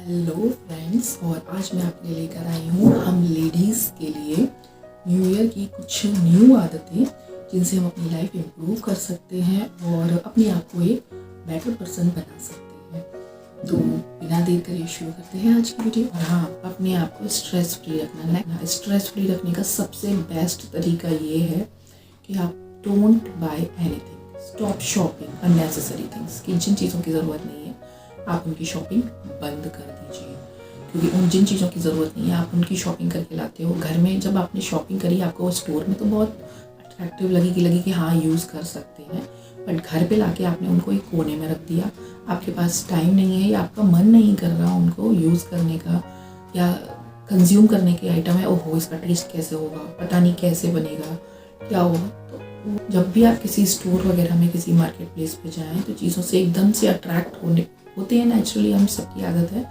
Hello friends, और आज मैं आपके लिए लेकर आई हूँ हम लेडीज़ के लिए न्यू ईयर की कुछ न्यू आदतें जिनसे हम अपनी लाइफ इम्प्रूव कर सकते हैं और अपने आप को एक बेटर पर्सन बना सकते हैं। तो बिना देर करे शुरू करते हैं आज की वीडियो। और हाँ, अपने आप को स्ट्रेस फ्री रखना है। स्ट्रेस फ्री रखने का सबसे बेस्ट तरीका ये है कि आप don't buy anything, stop shopping unnecessary things. कि जिन चीज़ों की ज़रूरत नहीं है आप उनकी शॉपिंग बंद कर दीजिए, क्योंकि उन जिन चीज़ों की ज़रूरत नहीं है आप उनकी शॉपिंग करके लाते हो घर में। जब आपने शॉपिंग करी आपको वो स्टोर में तो बहुत अट्रैक्टिव लगी कि हाँ यूज़ कर सकते हैं, बट घर पे लाके आपने उनको एक कोने में रख दिया। आपके पास टाइम नहीं है या आपका मन नहीं कर रहा उनको यूज़ करने का या कंज्यूम करने के आइटम है। ओहो, इसका टेस्ट कैसे होगा, पता नहीं कैसे बनेगा, क्या होगा। तो जब भी आप किसी स्टोर वगैरह में किसी मार्केट प्लेस पे जाएं तो चीज़ों से एकदम से अट्रैक्ट होते हैं। नेचुरली हम सबकी आदत है।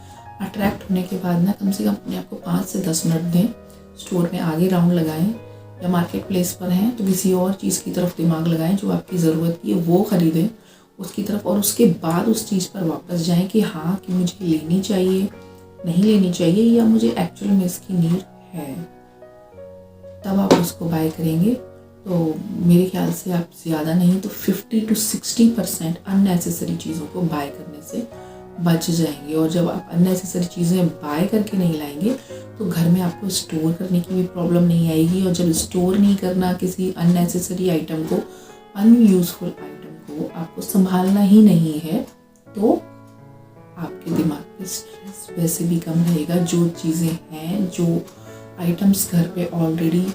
अट्रैक्ट होने के बाद ना कम से कम अपने आप को 5 से 10 मिनट दें, स्टोर में आगे राउंड लगाएं, या मार्केट प्लेस पर हैं तो किसी और चीज़ की तरफ दिमाग लगाएं जो आपकी ज़रूरत की है वो ख़रीदें उसकी तरफ, और उसके बाद उस चीज़ पर वापस जाएं कि हाँ कि मुझे लेनी चाहिए, नहीं लेनी चाहिए, या मुझे एक्चुअल में इसकी नीड है। तब आप उसको बाय करेंगे। तो मेरे ख्याल से आप ज़्यादा नहीं तो 50 to 60% अननेसेसरी चीज़ों को बाय करने से बच जाएंगे। और जब आप अननेसेसरी चीज़ें बाय करके नहीं लाएंगे तो घर में आपको स्टोर करने की भी प्रॉब्लम नहीं आएगी। और जब स्टोर नहीं करना किसी अननेसेसरी आइटम को, अनयूजफुल आइटम को आपको संभालना ही नहीं है, तो आपके दिमाग पे स्ट्रेस वैसे भी कम रहेगा। जो चीज़ें हैं, जो आइटम्स घर पे ऑलरेडी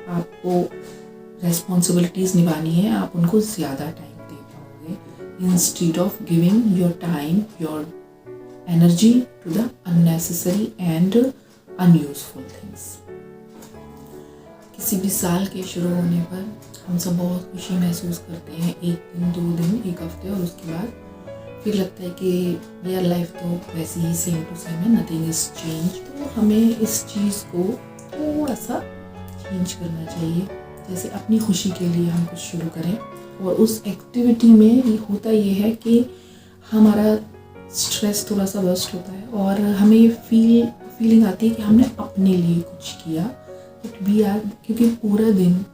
आपको रेस्पॉन्सिबिलिटीज़ निभानी है, आप उनको ज़्यादा टाइम दे पाओगे instead of giving your time, your energy to the unnecessary and unuseful things. किसी भी साल के शुरू होने पर हम सब बहुत खुशी महसूस करते हैं, 1 दिन 2 दिन 1 हफ्ते, और उसके बाद फिर लगता है कि यार लाइफ तो वैसे ही सेम टू सेम है, नथिंग इज चेंज। तो हमें इस चीज़ को थोड़ा सा चेंज करना चाहिए। जैसे अपनी खुशी के लिए हम कुछ शुरू करें, और उस एक्टिविटी में ये होता ये है कि हमारा स्ट्रेस थोड़ा सा बर्स्ट होता है और हमें ये फीलिंग आती है कि हमने अपने लिए कुछ किया। बट वी आर, क्योंकि पूरा दिन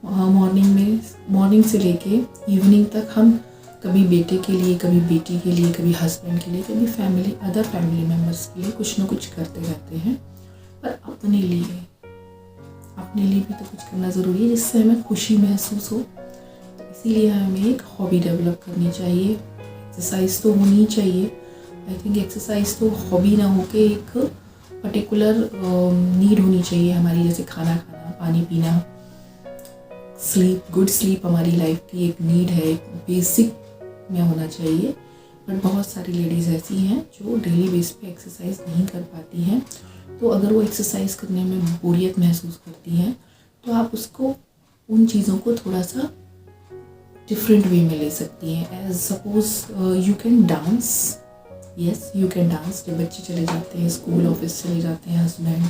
मॉर्निंग से लेके इवनिंग तक हम कभी बेटे के लिए, कभी बेटी के लिए, कभी हस्बैंड के लिए, कभी अदर फैमिली मेम्बर्स के लिए कुछ ना कुछ करते रहते हैं। पर अपने लिए भी तो कुछ करना ज़रूरी है जिससे हमें खुशी महसूस हो। तो इसीलिए हमें एक हॉबी डेवलप करनी चाहिए। एक्सरसाइज तो होनी चाहिए। आई थिंक एक्सरसाइज तो हॉबी ना होके एक पर्टिकुलर नीड होनी चाहिए हमारी, जैसे खाना खाना, पानी पीना, स्लीप, गुड स्लीप हमारी लाइफ की एक नीड है, एक बेसिक में होना चाहिए। बट बहुत सारी लेडीज़ ऐसी हैं जो डेली बेस पे एक्सरसाइज नहीं कर पाती हैं। तो अगर वो एक्सरसाइज करने में बोरियत महसूस करती हैं तो आप उसको, उन चीज़ों को थोड़ा सा डिफरेंट वे में ले सकती हैं। As suppose you can dance, yes you can dance. जब बच्चे चले जाते हैं स्कूल, ऑफिस चले जाते हैं हस्बैंड,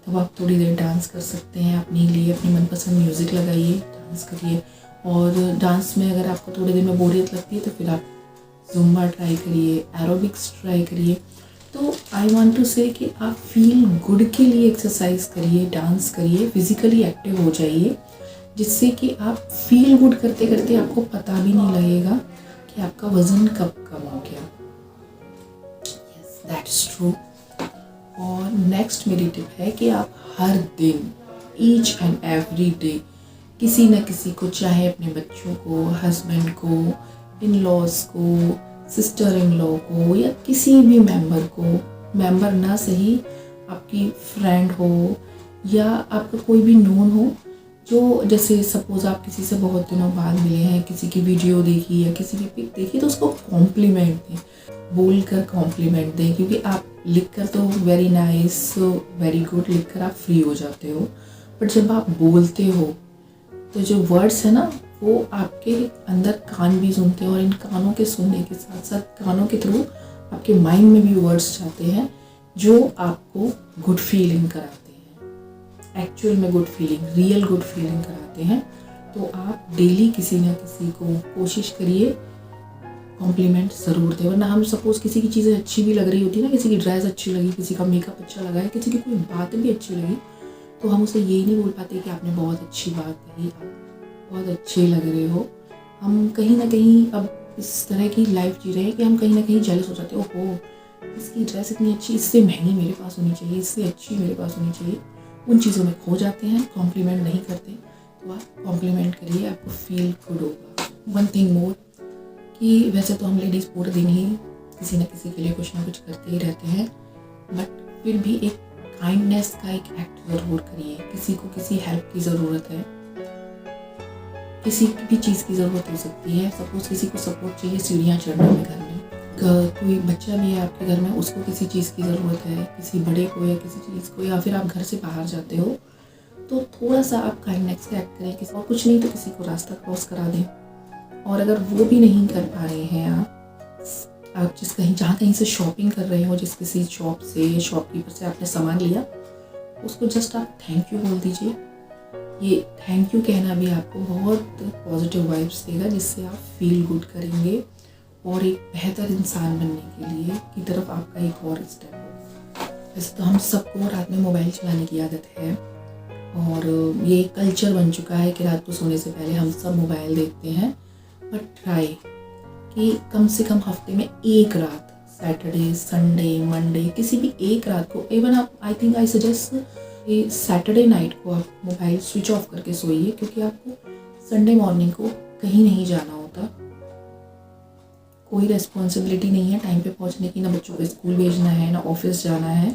तब आप थोड़ी देर डांस कर सकते हैं अपने लिए। अपनी मनपसंद म्यूज़िक लगाइए, डांस करिए। और डांस में अगर आपको थोड़ी देर में बोरियत लगती है तो फिर आप जुम्बा ट्राई करिए, एरोबिक्स ट्राई करिए। तो आई वांट टू से कि आप फील गुड के लिए एक्सरसाइज करिए, डांस करिए, फिजिकली एक्टिव हो जाइए, जिससे कि आप फील गुड करते करते आपको पता भी नहीं लगेगा कि आपका वज़न कब कम हो गया। Yes, that's true. और नेक्स्ट मेरी टिप है कि आप हर दिन, ईच एंड एवरी डे, किसी न किसी को, चाहे अपने बच्चों को, हस्बैंड को, इन लॉज को, सिस्टर इन लॉ को, या किसी भी मेंबर ना सही, आपकी फ्रेंड हो या आपका कोई भी नोन हो, जो जैसे सपोज़ आप किसी से बहुत दिनों बाद मिले हैं, किसी की वीडियो देखी या किसी की पिक देखी, तो उसको कॉम्प्लीमेंट दें, बोल कर कॉम्प्लीमेंट दें। क्योंकि आप लिख कर तो वेरी नाइस, वेरी गुड लिख कर आप फ्री हो जाते हो, बट जब आप बोलते हो तो जो वर्ड्स है ना वो आपके अंदर कान भी सुनते हैं, और इन कानों के सुनने के साथ साथ कानों के थ्रू आपके माइंड में भी वर्ड्स जाते हैं जो आपको गुड फीलिंग कराते हैं, एक्चुअल में good feeling, real good feeling कराते हैं। तो आप डेली किसी न किसी को कोशिश करिए कॉम्प्लीमेंट ज़रूर दें। वरना हम सपोज़ किसी की चीज़ें अच्छी भी लग रही होती है ना, किसी की ड्रेस अच्छी लगी, किसी का मेकअप अच्छा लगा है, किसी की कोई बात भी अच्छी लगी, तो हम उसे ये नहीं बोल पाते कि आपने बहुत अच्छी बात कही, आप बहुत अच्छे लग रहे हो। हम कहीं ना कहीं अब इस तरह की लाइफ जी रहे हैं कि हम कहीं ना कहीं जेलस हो जाते हैं, ओहो इसकी ड्रेस इतनी अच्छी, इससे महंगी मेरे पास होनी चाहिए, इससे अच्छी मेरे पास होनी चाहिए। उन चीज़ों में खो जाते हैं, कॉम्प्लीमेंट नहीं करते। तो आप कॉम्प्लीमेंट करिए, आपको फील गुड होगा। वन थिंग मोर कि वैसे तो हम लेडीज़ पूरे दिन ही किसी न किसी के लिए कुछ ना कुछ करते ही रहते हैं, बट फिर भी एक काइंडनेस का एक एक्ट ज़रूर करिए। किसी को किसी हेल्प की ज़रूरत है, किसी भी चीज़ की ज़रूरत हो सकती है। सपोज़ किसी को सपोर्ट चाहिए सीढ़ियाँ चढ़ने में घर में, कोई बच्चा भी है आपके घर में, उसको किसी चीज़ की ज़रूरत है, किसी बड़े को या किसी चीज़ को, या फिर आप घर से बाहर जाते हो तो थोड़ा सा आप काइंडनेस का एक्ट करें। किसी और कुछ नहीं तो किसी को रास्ता क्रॉस करा दें। और अगर वो भी नहीं कर पा रहे हैं आप जहाँ कहीं से शॉपिंग कर रहे हो, जिस किसी शॉप से, शॉपकीपर से आपने सामान लिया, उसको जस्ट आप थैंक यू बोल दीजिए। ये थैंक यू कहना भी आपको बहुत पॉजिटिव वाइब्स देगा, जिससे आप फील गुड करेंगे और एक बेहतर इंसान बनने के लिए की तरफ आपका एक और स्टेप हो। वैसे तो हम सबको रात में मोबाइल चलाने की आदत है और ये कल्चर बन चुका है कि रात को सोने से पहले हम सब मोबाइल देखते हैं। बट ट्राई कि कम से कम हफ्ते में एक रात, सैटरडे, संडे, मंडे, किसी भी एक रात को, इवन आप आई सजेस्ट कि सैटरडे नाइट को आप मोबाइल स्विच ऑफ करके सोइए, क्योंकि आपको संडे मॉर्निंग को कहीं नहीं जाना होता, कोई रेस्पॉन्सिबिलिटी नहीं है टाइम पे पहुंचने की, ना बच्चों को स्कूल भेजना है, ना ऑफिस जाना है,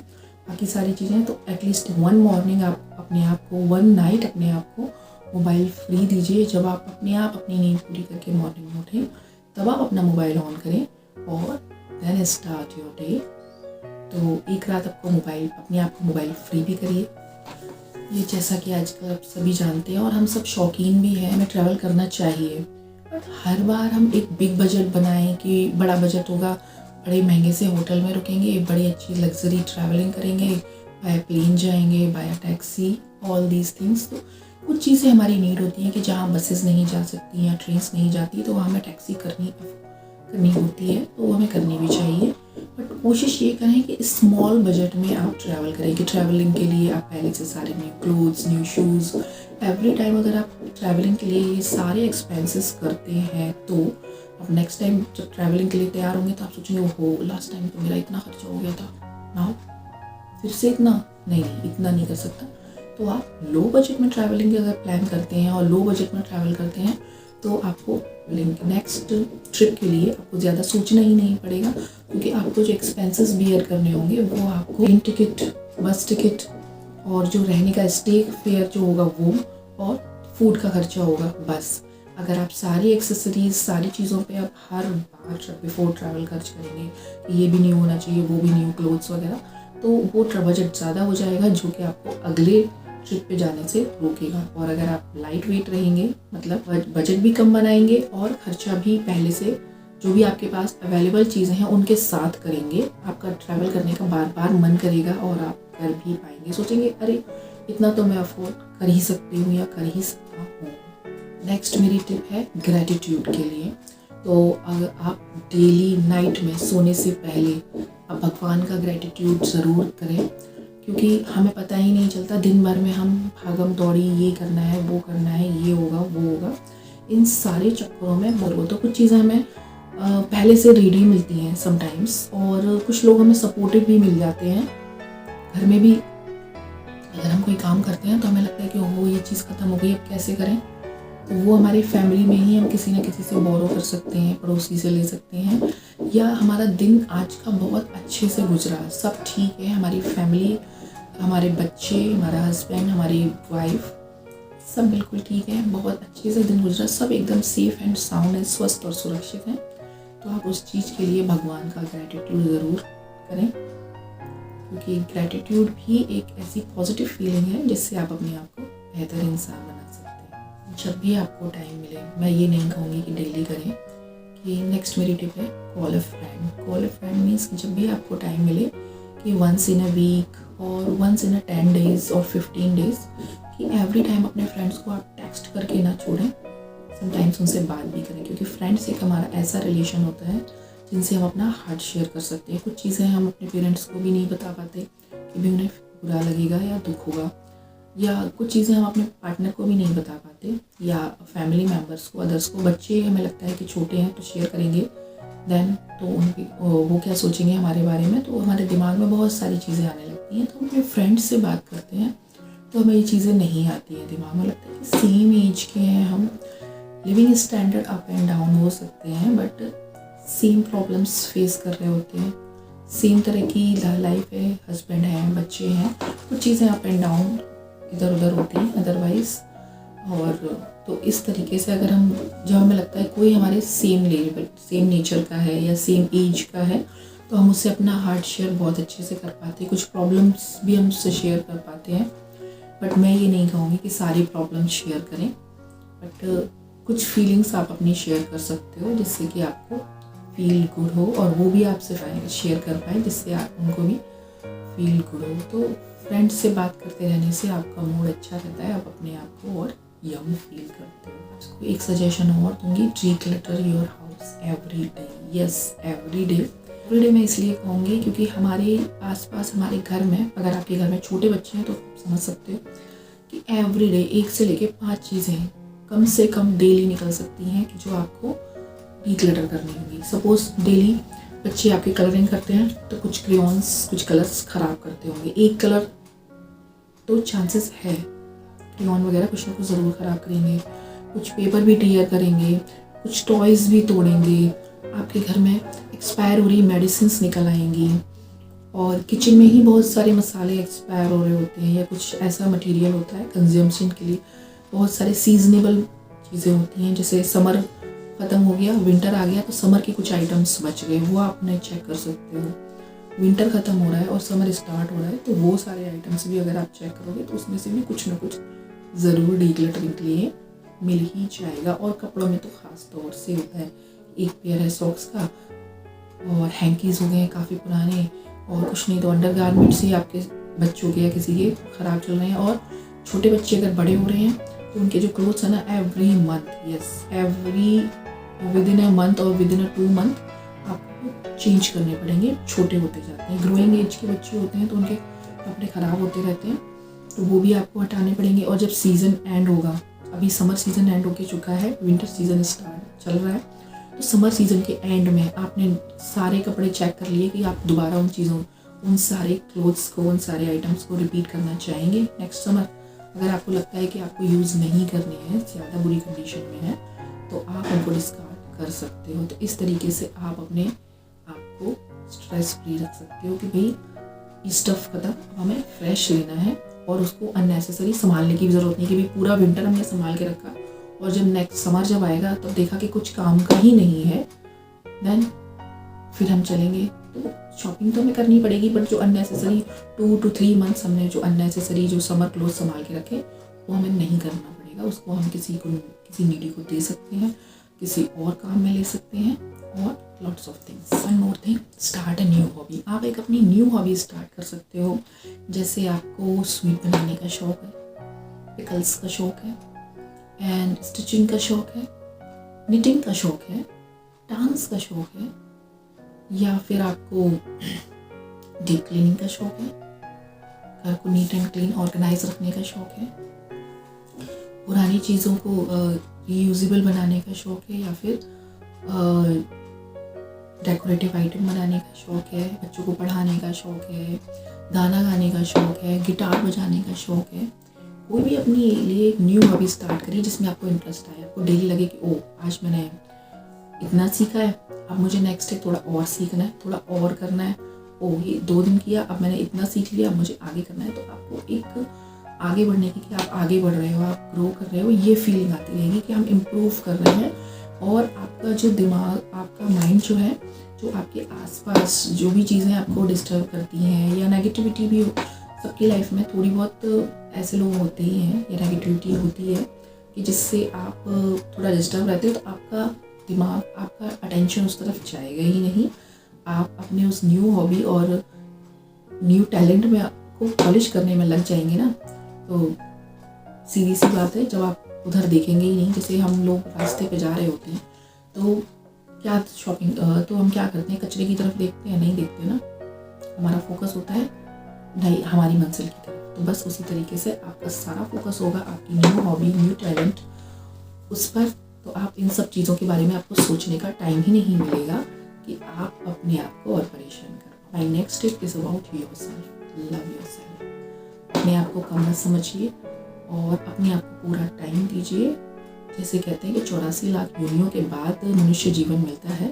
बाकी सारी चीज़ें। तो एटलीस्ट वन मॉर्निंग आप अपने आप को, वन नाइट अपने आप को मोबाइल फ्री दीजिए। जब आप अपने आप अपनी नींद पूरी करके मॉर्निंग में उठें, तब आप अपना मोबाइल ऑन करें और देन स्टार्ट योर डे। तो एक रात आपको मोबाइल, अपने आप को मोबाइल फ्री भी करिए। ये जैसा कि आजकल आप सभी जानते हैं और हम सब शौकीन भी हैं, हमें ट्रैवल करना चाहिए, बट हर बार हम एक बिग बजट बनाएं कि बड़ा बजट होगा, बड़े महंगे से होटल में रुकेंगे, बड़ी अच्छी लग्जरी ट्रैवलिंग करेंगे, बाय प्लेन जाएंगे, bye taxi, all these things. तो कुछ चीज़ें हमारी नीड होती हैं कि जहाँ बसेस नहीं जा सकती या ट्रेन्स नहीं जाती, तो वहाँ हमें टैक्सी करनी होती है, तो हमें करनी भी चाहिए। बट कोशिश ये करें कि स्मॉल बजट में आप ट्रैवल करें, कि ट्रैवलिंग के लिए आप पहले से सारे new clothes, new shoes, every time अगर आप ट्रैवलिंग के लिए ये सारे एक्सपेंसेस करते हैं, तो अब नेक्स्ट टाइम जब ट्रैवलिंग के लिए तैयार होंगे तो आप सोचेंगे ओहो लास्ट टाइम तो मेरा इतना खर्चा हो गया था, नाउ फिर से इतना नहीं, इतना नहीं कर सकता। तो आप लो बजट में ट्रैवलिंग अगर प्लान करते हैं और लो बजट में ट्रैवल करते हैं, तो आपको नेक्स्ट ट्रिप के लिए आपको ज़्यादा सोचना ही नहीं पड़ेगा, क्योंकि आपको जो एक्सपेंसेस बियर करने होंगे वो आपको ट्रेन टिकट, बस टिकट और जो रहने का स्टे फेयर जो होगा वो, और फूड का खर्चा होगा, बस। अगर आप सारी एक्सेसरीज, सारी चीज़ों पे आप हर बार बिफोर ट्रैवल खर्च करेंगे कि ये भी नहीं होना चाहिए, वो भी न्यू क्लोथ्स वगैरह, तो वो बजट ज़्यादा हो जाएगा, जो कि आपको अगले ट्रिप पे जाने से रोकेगा। और अगर आप लाइट वेट रहेंगे, मतलब बजट भी कम बनाएंगे और खर्चा भी पहले से जो भी आपके पास अवेलेबल चीज़ें हैं उनके साथ करेंगे, आपका ट्रैवल करने का बार बार मन करेगा और आप कर भी पाएंगे। सोचेंगे अरे इतना तो मैं अफोर्ड कर ही सकती हूँ या कर ही सकता हूँ। नेक्स्ट मेरी टिप है ग्रैटिट्यूड के लिए। तो अगर आप डेली नाइट में सोने से पहले आप भगवान का ग्रैटिट्यूड ज़रूर करें, क्योंकि हमें पता ही नहीं चलता, दिन भर में हम भागम दौड़ी, ये करना है, वो करना है, ये होगा, वो होगा, इन सारे चक्करों में बोलो तो कुछ चीज़ें हमें पहले से रेडी मिलती हैं समटाइम्स, और कुछ लोग हमें सपोर्टिव भी मिल जाते हैं। घर में भी अगर हम कोई काम करते हैं तो हमें लगता है कि ओहो ये चीज़ ख़त्म हो गई, अब कैसे करें, तो वो हमारी फैमिली में ही हम किसी न किसी से बोरो कर सकते हैं, पड़ोसी से ले सकते हैं, या हमारा दिन आज का बहुत अच्छे से गुजरा, सब ठीक है, हमारी फैमिली, हमारे बच्चे, हमारा हस्बैंड, हमारी वाइफ, सब बिल्कुल ठीक है, बहुत अच्छे से दिन गुजरा, सब एकदम सेफ एंड साउंड है, स्वस्थ और सुरक्षित हैं, तो आप उस चीज़ के लिए भगवान का ग्रैटिट्यूड ज़रूर करें, क्योंकि ग्रैटिट्यूड भी एक ऐसी पॉजिटिव फीलिंग है जिससे आप अपने आप को बेहतर इंसान बना सकते हैं। जब भी आपको टाइम मिले, मैं ये नहीं कहूँगी कि डेली करें, कि नेक्स्ट मेरी टिप है कॉल अ फ्रेंड। कॉल अ फ्रेंड मीन्स जब भी आपको टाइम मिले, कि वंस इन अ वीक और वंस इन अ 10 days और 15 days, कि एवरी टाइम अपने फ्रेंड्स को आप टेक्स्ट करके ना छोड़ें, समटाइम्स उनसे बात भी करें, क्योंकि फ्रेंड्स एक हमारा ऐसा रिलेशन होता है जिनसे हम अपना हार्ट शेयर कर सकते हैं। कुछ चीज़ें हम अपने पेरेंट्स को भी नहीं बता पाते कि भी उन्हें बुरा लगेगा या दुख होगा, या कुछ चीज़ें हम अपने पार्टनर को भी नहीं बता पाते, या फैमिली मेम्बर्स को, अदर्स को। बच्चे हमें लगता है कि छोटे हैं तो शेयर करेंगे, देन तो उनकी वो क्या सोचेंगे हमारे बारे में, तो हमारे दिमाग में बहुत सारी चीज़ें आने लगती हैं। तो हम अपने फ्रेंड्स से बात करते हैं तो हमें ये चीज़ें नहीं आती हैं दिमाग में। लगता है कि सेम एज के हैं हम, living standard up and down हो सकते हैं, बट सेम प्रॉब्लम्स फेस कर रहे होते हैं, सेम तरह की लाइफ है, हस्बैंड है, बच्चे हैं, कुछ चीज़ें अप एंड डाउन इधर उधर होती हैं अदरवाइज। और तो इस तरीके से अगर हम, जब हमें लगता है कोई हमारे सेम लेवल, सेम नेचर का है या सेम एज का है, तो हम उससे अपना हार्ट शेयर बहुत अच्छे से कर पाते हैं, कुछ प्रॉब्लम्स भी हम उससे शेयर कर पाते हैं। बट मैं ये नहीं कहूँगी कि सारी प्रॉब्लम्स शेयर करें, बट कुछ फीलिंग्स आप अपनी शेयर कर सकते हो जिससे कि आपको फील गुड हो, और वो भी आपसे शेयर कर पाए जिससे आप उनको भी फील गुड हो। तो फ्रेंड्स से बात करते रहने से आपका मूड अच्छा रहता है, आप अपने आप को और यंग फील करते हो। आपको एक सजेशन और दूंगी, declutter your house every day. Yes, every day मैं इसलिए कहूँगी क्योंकि हमारे आसपास, हमारे घर में, अगर आपके घर में छोटे बच्चे हैं तो आप समझ सकते हो कि एवरी डे 1 से लेके 5 चीज़ें कम से कम डेली निकल सकती हैं कि जो आपको डिक्लटर करनी होगी। सपोज डेली बच्चे आपके कलरिंग करते हैं तो कुछ क्रेयॉन्स, कुछ कलर्स ख़राब करते होंगे। एक कलर तो चांसेस है क्रेयॉन वगैरह कुछ ना कुछ ज़रूर ख़राब करेंगे, कुछ पेपर भी टीयर करेंगे, कुछ टॉयज़ भी तोड़ेंगे, आपके घर में एक्सपायर हो रही मेडिसिन्स निकल आएंगी, और किचन में ही बहुत सारे मसाले एक्सपायर हो रहे होते हैं, या कुछ ऐसा मटेरियल होता है कंज्यूम्शन के लिए। बहुत सारे सीजनेबल चीज़ें होती हैं, जैसे समर ख़त्म हो गया, विंटर आ गया, तो समर के कुछ आइटम्स बच गए, वो आप अपने चेक कर सकते हो। विंटर ख़त्म हो रहा है और समर स्टार्ट हो रहा है, तो वो सारे आइटम्स भी अगर आप चेक करोगे तो उसमें से भी कुछ ना कुछ ज़रूर डिक्लटरिंग के लिए मिल ही जाएगा। और कपड़ों में तो ख़ास तौर से होता है, एक पेयर है सॉक्स का, और हैंकीज़ हो गए हैं काफ़ी पुराने, और कुछ नहीं तो अंडर गारमेंट्स ही आपके बच्चों के या किसी के ख़राब चल रहे हैं। और छोटे बच्चे अगर बड़े हो रहे हैं तो उनके जो क्लोथ्स है ना, every month, yes, within a month और विदिन अ 2 मंथ आपको चेंज करने पड़ेंगे। छोटे होते जाते हैं, ग्रोइंग एज के बच्चे होते हैं तो उनके कपड़े ख़राब होते रहते हैं, तो वो भी आपको हटाने पड़ेंगे। और जब सीज़न एंड होगा, अभी समर सीज़न एंड होके चुका है, विंटर सीज़न स्टार्ट चल रहा है, तो समर सीज़न के एंड में आपने सारे कपड़े चेक कर लिए कि आप दोबारा उन सारे क्लोथ्स को, उन सारे आइटम्स को रिपीट करना चाहेंगे नेक्स्ट समर। अगर आपको लगता है कि आपको यूज़ नहीं करने हैं, ज़्यादा बुरी कंडीशन में है, तो आप उनको डिस्कार्ड कर सकते हो। तो इस तरीके से आप अपने आप को स्ट्रेस फ्री रख सकते हो कि भाई स्टफ़ खत्म, हमें फ्रेश लेना है, और उसको अननेसेसरी संभालने की भी ज़रूरत नहीं कि भाई पूरा विंटर हमने संभाल के रखा और जब नेक्स्ट समर जब आएगा तब देखा कि कुछ काम का ही नहीं है, देन फिर हम चलेंगे। तो शॉपिंग तो हमें करनी पड़ेगी, बट जो अननेसेसरी 2 to 3 मंथ्स हमने जो अननेसेसरी जो समर क्लोथ संभाल के रखे, वो हमें नहीं करना पड़ेगा। उसको हम किसी नीडी को दे सकते हैं, किसी और काम में ले सकते हैं, और lots of things. One more thing, start a new hobby. आप एक अपनी न्यू हॉबी स्टार्ट कर सकते हो। जैसे आपको स्वीट बनाने का शौक़ है, पिकल्स का शौक़ है, एंड स्टिचिंग का शौक़ है, निटिंग का शौक़ है, डांस का शौक़ है, या फिर आपको डीप क्लीनिंग का शौक़ है, घर को नीट एंड क्लीन ऑर्गेनाइज रखने का शौक़ है, पुरानी चीज़ों को रीयूजेबल बनाने का शौक़ है, या फिर डेकोरेटिव आइटम बनाने का शौक़ है, बच्चों को पढ़ाने का शौक़ है, गाना गाने का शौक़ है, गिटार बजाने का शौक़ है। कोई भी अपने लिए एक न्यू हॉबी स्टार्ट करिए जिसमें आपको इंटरेस्ट आए, आपको डेली लगे कि ओह आज मैंने इतना सीखा है, अब मुझे नेक्स्ट है थोड़ा और सीखना है, थोड़ा और करना है, ओह ये 2 दिन किया, अब मैंने इतना सीख लिया, अब मुझे आगे करना है। तो आपको एक आगे बढ़ने की, कि आप आगे बढ़ रहे हो, आप ग्रो कर रहे हो, ये फीलिंग आती रहेगी कि हम इम्प्रूव कर रहे हैं। और आपका जो दिमाग, आपका माइंड जो है, जो आपके आसपास जो भी चीज़ें आपको डिस्टर्ब करती हैं, या नेगेटिविटी भी सबकी लाइफ में थोड़ी बहुत ऐसे लोग होते ही हैं, या नेगेटिविटी होती है कि जिससे आप थोड़ा डिस्टर्ब रहते हो, तो आपका दिमाग, आपका अटेंशन उस तरफ जाएगा ही नहीं। आप अपने उस न्यू हॉबी और न्यू टैलेंट में को पॉलिश करने में लग जाएंगे ना, तो सीधी सी बात है, जब आप उधर देखेंगे ही नहीं। जैसे हम लोग रास्ते पे जा रहे होते हैं तो क्या शॉपिंग तो हम क्या करते हैं, कचरे की तरफ देखते हैं? नहीं देखते ना, हमारा फोकस होता है नहीं हमारी मंजिल की तरफ। तो बस उसी तरीके से आपका सारा फोकस होगा आपकी न्यू हॉबी, न्यू टैलेंट उस पर। तो आप इन सब चीज़ों के बारे में आपको सोचने का टाइम ही नहीं मिलेगा कि आप अपने आप को और परेशान करो। My next step is about yourself, love yourself. अपने आप को कम मत समझिए और अपने आप को पूरा टाइम दीजिए। जैसे कहते हैं कि 84 लाख योनियों के बाद मनुष्य जीवन मिलता है,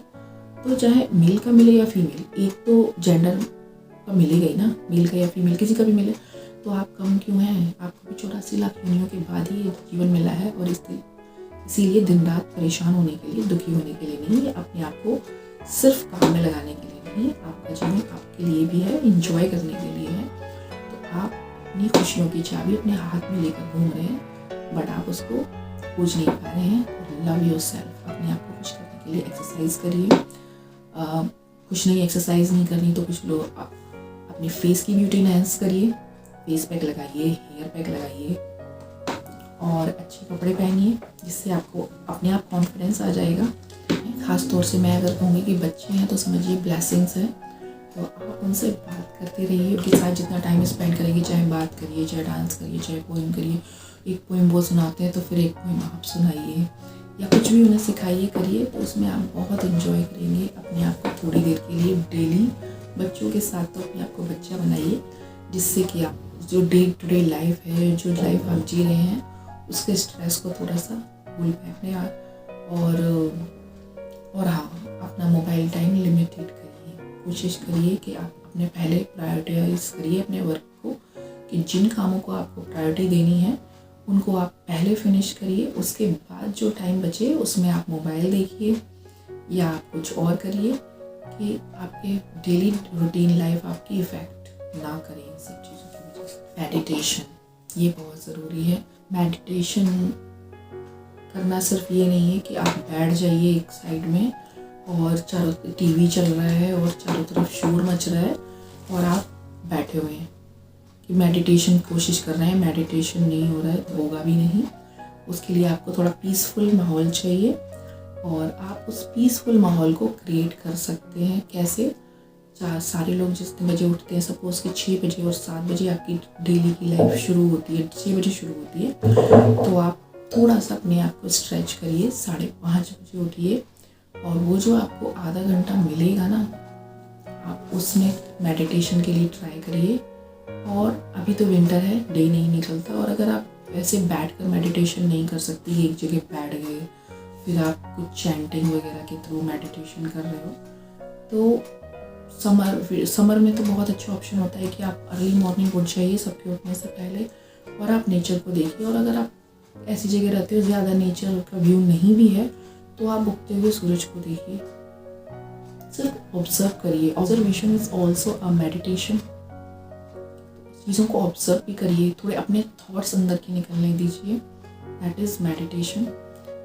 तो चाहे मेल का मिले या फीमेल, एक तो जेंडर का मिलेगा ही ना, मेल का या फीमेल किसी का भी मिले, तो आप कम क्यों हैं? आपको भी 84 लाख योनियों के बाद ही जीवन मिला है। और इसीलिए दिन रात परेशान होने के लिए, दुखी होने के लिए नहीं, अपने आप को सिर्फ काम में लगाने के लिए नहीं, आपका जीवन आपके लिए भी है, इंजॉय करने के लिए है। तो आप अपनी खुशियों की चाबी अपने हाथ में लेकर घूम रहे हैं, बट आप उसको खोज नहीं पा रहे हैं। लव योरसेल्फ, अपने आप को खुश करने के लिए एक्सरसाइज करिए। कुछ नहीं, एक्सरसाइज नहीं करनी तो कुछ लोग अपनी फेस की ब्यूटी एनहांस करिए, फेस पैक लगाइए, हेयर पैक लगाइए और अच्छे कपड़े पहनिए, जिससे आपको अपने आप कॉन्फिडेंस आ जाएगा। ख़ास तौर से मैं अगर कहूँगी कि बच्चे हैं तो समझिए ब्लेसिंग्स हैं, तो आप उनसे बात करते रहिए, उनके साथ जितना टाइम स्पेंड करेंगे, चाहे बात करिए, चाहे डांस करिए, चाहे पोएम करिए। एक पोएम वो सुनाते हैं तो फिर एक पोएम आप सुनाइए, या कुछ भी उन्हें सिखाइए करिए, तो उसमें आप बहुत इन्जॉय करेंगे। अपने आप को थोड़ी देर के लिए डेली बच्चों के साथ तो अपने आप को बच्चा बनाइए, जिससे कि आप जो डे टू डे लाइफ है, जो लाइफ आप जी रहे हैं, उसके स्ट्रेस को थोड़ा सा भूल पाए अपने आप। और हाँ, अपना मोबाइल टाइम लिमिटेड करिए। कोशिश करिए कि आप अपने पहले प्रायोरिटाइज करिए अपने वर्क को, कि जिन कामों को आपको प्रायोरिटी देनी है उनको आप पहले फिनिश करिए। उसके बाद जो टाइम बचे उसमें आप मोबाइल देखिए या आप कुछ और करिए, कि आपके डेली रूटीन लाइफ आपकी इफ़ेक्ट ना करें इन सब चीज़ों की वजह से। मेडिटेशन, ये बहुत ज़रूरी है। मेडिटेशन करना सिर्फ ये नहीं है कि आप बैठ जाइए एक साइड में और चारों टीवी चल रहा है और चारों तरफ शोर मच रहा है और आप बैठे हुए हैं कि मेडिटेशन कोशिश कर रहे हैं, मेडिटेशन नहीं हो रहा है तो होगा भी नहीं। उसके लिए आपको थोड़ा पीसफुल माहौल चाहिए और आप उस पीसफुल माहौल को क्रिएट कर सकते हैं। कैसे? सारे लोग जितने बजे उठते हैं, सपोज़ कि 6 बजे और 7 बजे आपकी डेली की लाइफ शुरू होती है, 6 बजे शुरू होती है, तो आप थोड़ा सा अपने आप को स्ट्रेच करिए, 5:30 बजे उठिए और वो जो आपको आधा घंटा मिलेगा ना, आप उसमें मेडिटेशन के लिए ट्राई करिए। और अभी तो विंटर है, डे नहीं निकलता, और अगर आप ऐसे बैठकर मेडिटेशन नहीं कर सकती, एक जगह बैठ गए, फिर आप कुछ चैंटिंग वगैरह के थ्रू मेडिटेशन कर रहे हो, तो समर में तो बहुत अच्छा ऑप्शन होता है कि आप अर्ली मॉर्निंग उठ जाइए सबके उठने से पहले और आप नेचर को देखिए। और अगर आप ऐसी जगह रहते हो ज़्यादा नेचर का व्यू नहीं भी है, तो आप उगते हुए सूरज को देखिए, सिर्फ ऑब्जर्व करिए। Observation is also a meditation. चीज़ों को ऑब्जर्व भी करिए, थोड़े अपने थॉट्स अंदर के निकलने दीजिए, दैट इज़ मेडिटेशन।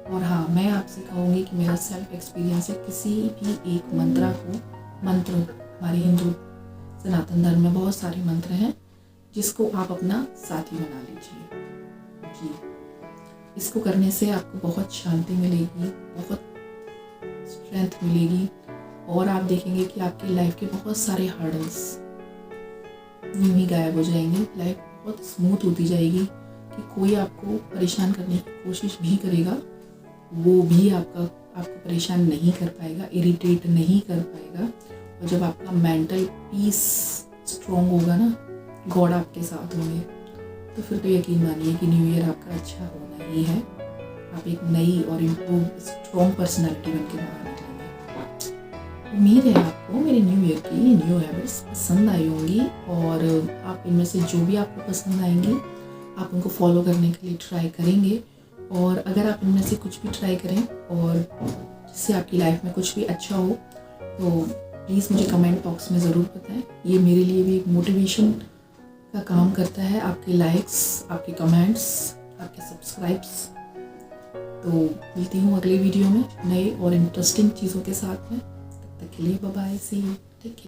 और हाँ, मैं आपसे कहूँगी कि मेरा सेल्फ एक्सपीरियंस है, किसी भी एक मंत्र हमारे हिंदू सनातन धर्म में बहुत सारे मंत्र हैं जिसको आप अपना साथी बना लीजिए जी। इसको करने से आपको बहुत शांति मिलेगी, बहुत स्ट्रेंथ मिलेगी और आप देखेंगे कि आपकी लाइफ के बहुत सारे हर्डल्स यूं ही गायब हो जाएंगे। लाइफ बहुत स्मूथ होती जाएगी कि कोई आपको परेशान करने की कोशिश भी करेगा, वो भी आपको परेशान नहीं कर पाएगा, इरिटेट नहीं कर पाएगा। और जब आपका मेंटल पीस स्ट्रॉन्ग होगा ना, गॉड आपके साथ होंगे, तो फिर तो यकीन मानिए कि न्यू ईयर आपका अच्छा होना ही है। आप एक नई और इम्प्रूव स्ट्रॉन्ग पर्सनैलिटी बन के बाहर निकलेंगे। उम्मीद है आपको मेरे न्यू ईयर की न्यू हैबिट्स पसंद आई होंगी और आप इनमें से जो भी आपको पसंद आएंगी आप उनको फॉलो करने के लिए ट्राई करेंगे। और अगर आप इनमें से कुछ भी ट्राई करें और जिससे आपकी लाइफ में कुछ भी अच्छा हो, तो प्लीज़ मुझे कमेंट बॉक्स में ज़रूर बताएं। ये मेरे लिए भी एक मोटिवेशन का काम करता है, आपके लाइक्स, आपके कमेंट्स, आपके सब्सक्राइब्स। तो मिलती हूँ अगले वीडियो में नए और इंटरेस्टिंग चीज़ों के साथ में। तब तक के लिए बाय बाय, सी यू।